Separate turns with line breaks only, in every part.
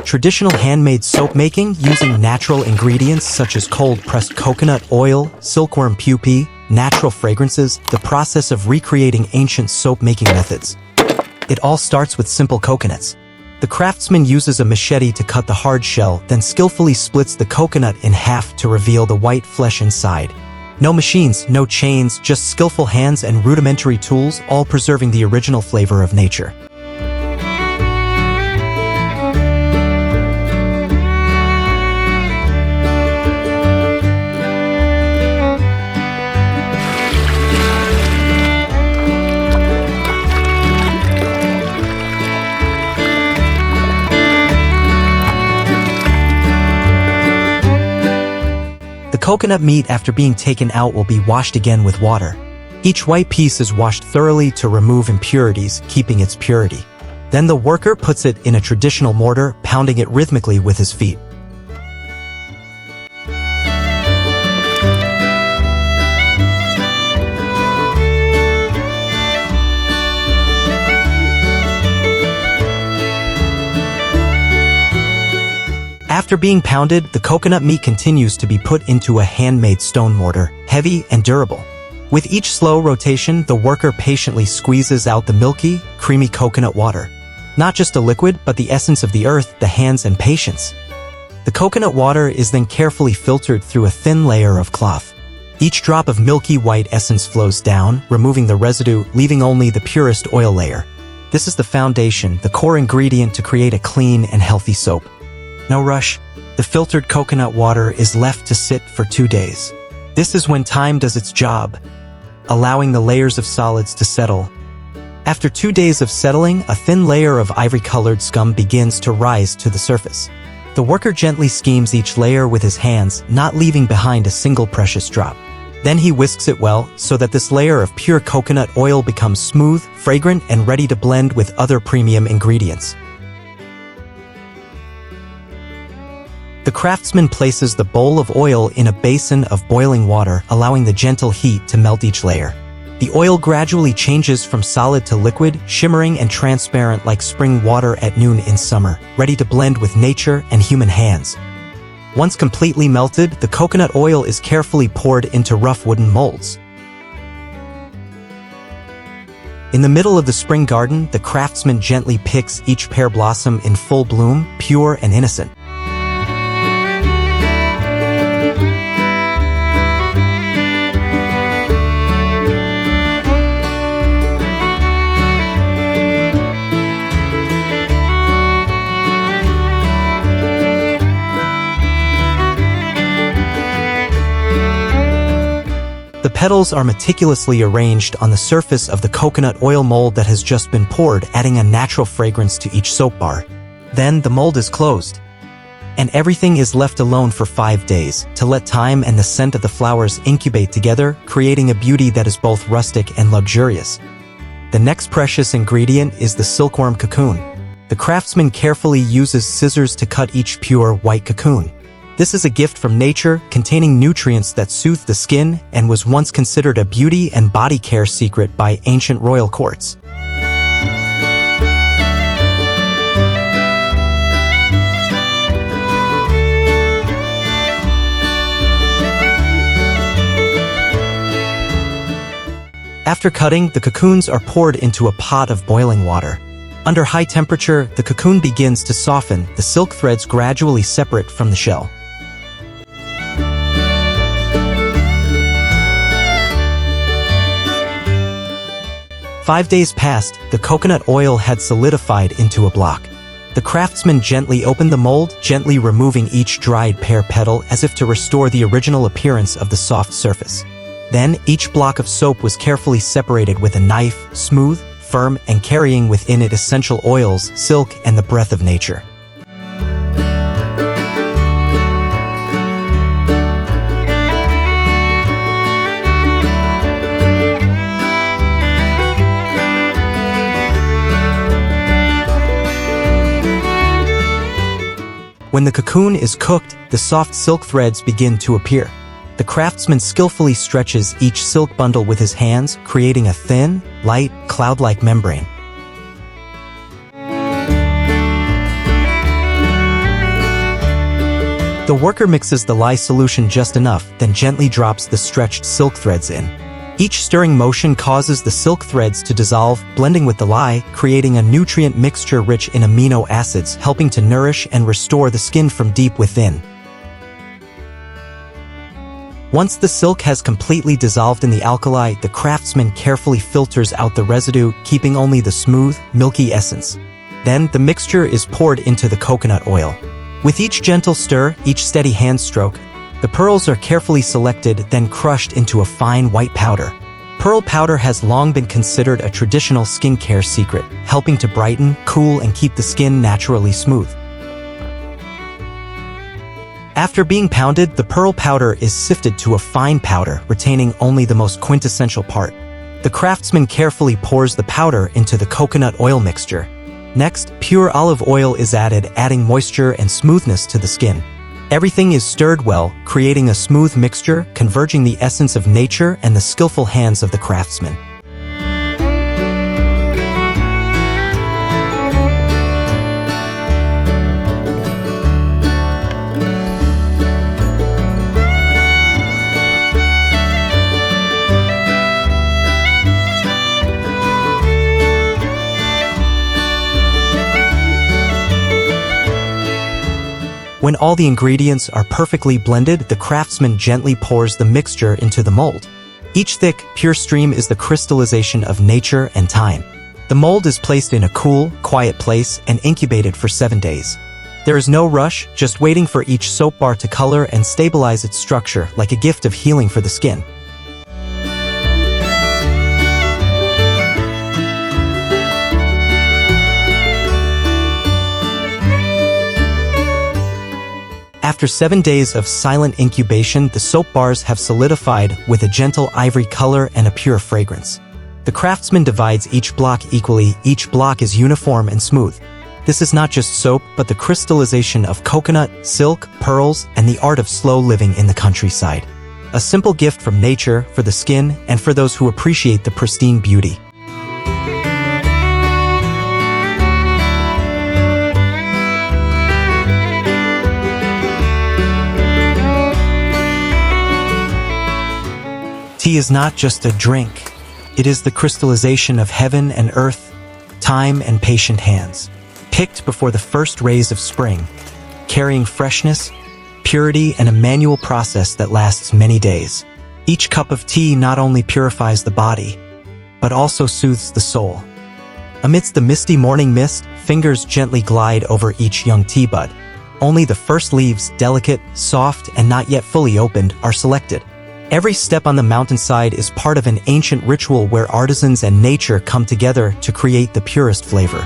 Traditional handmade soap making using natural ingredients such as cold-pressed coconut oil, silkworm pupae, natural fragrances, the process of recreating ancient soap-making methods. It all starts with simple coconuts. The craftsman uses a machete to cut the hard shell, then skillfully splits the coconut in half to reveal the white flesh inside. No machines, no chains, just skillful hands and rudimentary tools, all preserving the original flavor of nature. The coconut meat after being taken out will be washed again with water. Each white piece is washed thoroughly to remove impurities, keeping its purity. Then the worker puts it in a traditional mortar, pounding it rhythmically with his feet. After being pounded, the coconut meat continues to be put into a handmade stone mortar, heavy and durable. With each slow rotation, the worker patiently squeezes out the milky, creamy coconut water. Not just a liquid, but the essence of the earth, the hands, and patience. The coconut water is then carefully filtered through a thin layer of cloth. Each drop of milky white essence flows down, removing the residue, leaving only the purest oil layer. This is the foundation, the core ingredient to create a clean and healthy soap. No rush. The filtered coconut water is left to sit for 2 days. This is when time does its job, allowing the layers of solids to settle. After 2 days of settling, a thin layer of ivory-colored scum begins to rise to the surface. The worker gently schemes each layer with his hands, not leaving behind a single precious drop. Then he whisks it well, so that this layer of pure coconut oil becomes smooth, fragrant, and ready to blend with other premium ingredients. The craftsman places the bowl of oil in a basin of boiling water, allowing the gentle heat to melt each layer. The oil gradually changes from solid to liquid, shimmering and transparent like spring water at noon in summer, ready to blend with nature and human hands. Once completely melted, the coconut oil is carefully poured into rough wooden molds. In the middle of the spring garden, the craftsman gently picks each pear blossom in full bloom, pure and innocent. The petals are meticulously arranged on the surface of the coconut oil mold that has just been poured, adding a natural fragrance to each soap bar. Then the mold is closed, and everything is left alone for 5 days to let time and the scent of the flowers incubate together, creating a beauty that is both rustic and luxurious. The next precious ingredient is the silkworm cocoon. The craftsman carefully uses scissors to cut each pure white cocoon. This is a gift from nature, containing nutrients that soothe the skin and was once considered a beauty and body care secret by ancient royal courts. After cutting, the cocoons are poured into a pot of boiling water. Under high temperature, the cocoon begins to soften, the silk threads gradually separate from the shell. "5 days passed, the coconut oil had solidified into a block. The craftsman gently opened the mold, gently removing each dried pear petal as if to restore the original appearance of the soft surface. Then, each block of soap was carefully separated with a knife, smooth, firm, and carrying within it essential oils, silk, and the breath of nature. When the cocoon is cooked, the soft silk threads begin to appear. The craftsman skillfully stretches each silk bundle with his hands, creating a thin, light, cloud-like membrane. The worker mixes the lye solution just enough, then gently drops the stretched silk threads in. Each stirring motion causes the silk threads to dissolve, blending with the lye, creating a nutrient mixture rich in amino acids, helping to nourish and restore the skin from deep within. Once the silk has completely dissolved in the alkali, the craftsman carefully filters out the residue, keeping only the smooth, milky essence. Then, the mixture is poured into the coconut oil. With each gentle stir, each steady hand stroke, the pearls are carefully selected, then crushed into a fine white powder. Pearl powder has long been considered a traditional skincare secret, helping to brighten, cool, and keep the skin naturally smooth. After being pounded, the pearl powder is sifted to a fine powder, retaining only the most quintessential part. The craftsman carefully pours the powder into the coconut oil mixture. Next, pure olive oil is added, adding moisture and smoothness to the skin. Everything is stirred well, creating a smooth mixture, converging the essence of nature and the skillful hands of the craftsman. When all the ingredients are perfectly blended, the craftsman gently pours the mixture into the mold. Each thick, pure stream is the crystallization of nature and time. The mold is placed in a cool, quiet place and incubated for 7 days. There is no rush, just waiting for each soap bar to color and stabilize its structure, like a gift of healing for the skin. After 7 days of silent incubation, the soap bars have solidified with a gentle ivory color and a pure fragrance. The craftsman divides each block equally. Each block is uniform and smooth. This is not just soap, but the crystallization of coconut, silk, pearls, and the art of slow living in the countryside. A simple gift from nature, for the skin, and for those who appreciate the pristine beauty. Tea is not just a drink. It is the crystallization of heaven and earth, time and patient hands, picked before the first rays of spring, carrying freshness, purity, and a manual process that lasts many days. Each cup of tea not only purifies the body, but also soothes the soul. Amidst the misty morning mist, fingers gently glide over each young tea bud. Only the first leaves, delicate, soft, and not yet fully opened, are selected. Every step on the mountainside is part of an ancient ritual where artisans and nature come together to create the purest flavor.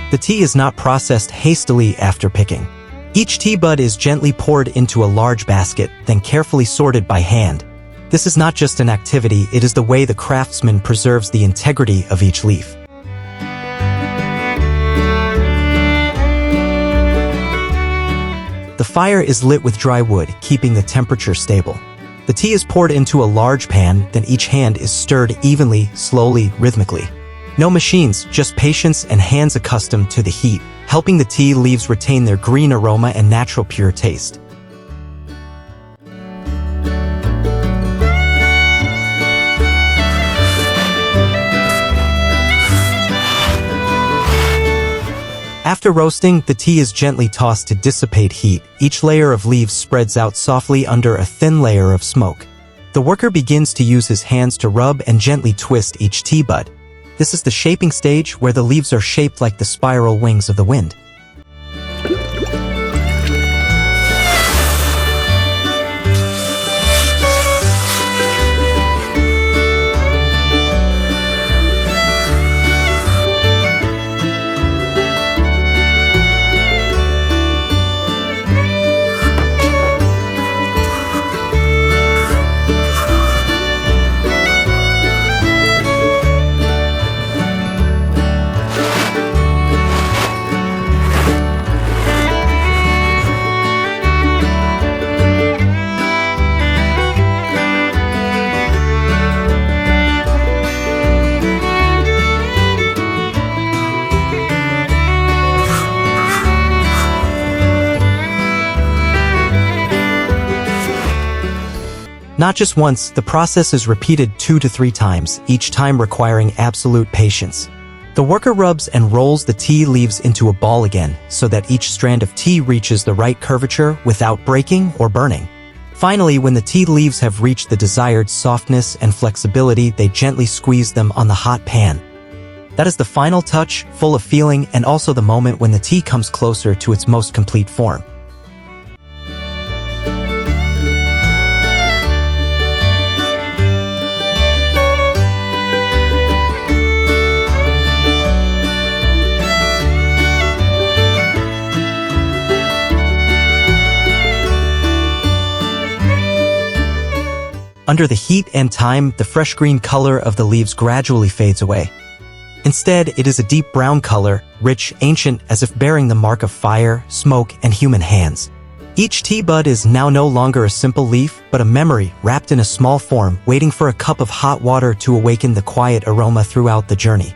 The tea is not processed hastily after picking. Each tea bud is gently poured into a large basket, then carefully sorted by hand. This is not just an activity, it is the way the craftsman preserves the integrity of each leaf. The fire is lit with dry wood, keeping the temperature stable. The tea is poured into a large pan, then each hand is stirred evenly, slowly, rhythmically. No machines, just patience and hands accustomed to the heat, helping the tea leaves retain their green aroma and natural pure taste. After roasting, the tea is gently tossed to dissipate heat. Each layer of leaves spreads out softly under a thin layer of smoke. The worker begins to use his hands to rub and gently twist each tea bud. This is the shaping stage, where the leaves are shaped like the spiral wings of the wind. Not just once, the process is repeated 2 to 3 times, each time requiring absolute patience. The worker rubs and rolls the tea leaves into a ball again, so that each strand of tea reaches the right curvature without breaking or burning. Finally, when the tea leaves have reached the desired softness and flexibility, they gently squeeze them on the hot pan. That is the final touch, full of feeling, and also the moment when the tea comes closer to its most complete form. Under the heat and time, the fresh green color of the leaves gradually fades away. Instead, it is a deep brown color, rich, ancient, as if bearing the mark of fire, smoke, and human hands. Each tea bud is now no longer a simple leaf, but a memory wrapped in a small form, waiting for a cup of hot water to awaken the quiet aroma throughout the journey.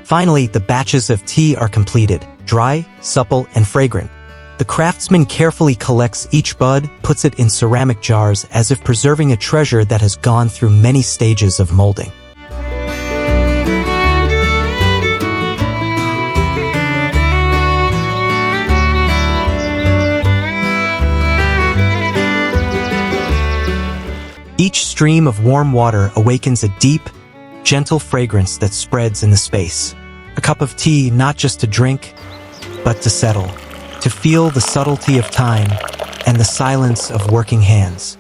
Finally, the batches of tea are completed, dry, supple, and fragrant. The craftsman carefully collects each bud, puts it in ceramic jars as if preserving a treasure that has gone through many stages of molding. Each stream of warm water awakens a deep, gentle fragrance that spreads in the space. A cup of tea not just to drink, but to settle, to feel the subtlety of time and the silence of working hands.